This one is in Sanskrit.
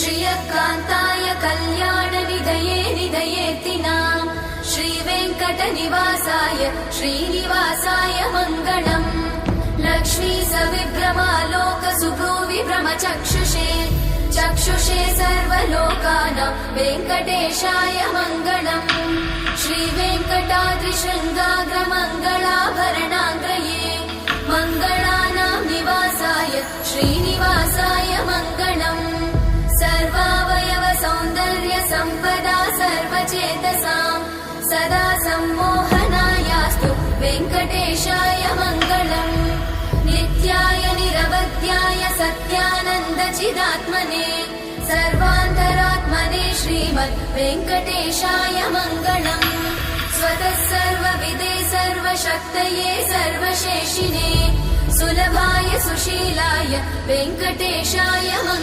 श्रियकान्ताय कल्याणनिधये निधयेतिनाम् श्रीवेङ्कटनिवासाय श्रीनिवासाय मङ्गलम् लक्ष्मी सविभ्रमालोकसुभ्रूविभ्रमचक्षुषे चक्षुषे सर्वलोकानां वेङ्कटेशाय मङ्गलम् श्रीवेङ्कटाद्रिशृङ्गाग्रमङ्गलाभरणाग्रये मङ्गलानां निवासाय श्रीनिवासाय मङ्गलम् सर्वावयव सौन्दर्य सम्पदा सर्वचेतसां सदा सम्मोहनायास्तु वेङ्कटेशाय मङ्गलम् नित्याय निरवध्याय सत्यानन्दचिदात्मने सर्वान्तरात्मने श्रीमद् वेङ्कटेशाय मङ्गलम् स्वतः सर्वविदे सर्वशक्तये सर्वशेषिने सुलभाय सुशीलाय वेङ्कटेशाय मङ्गलम्।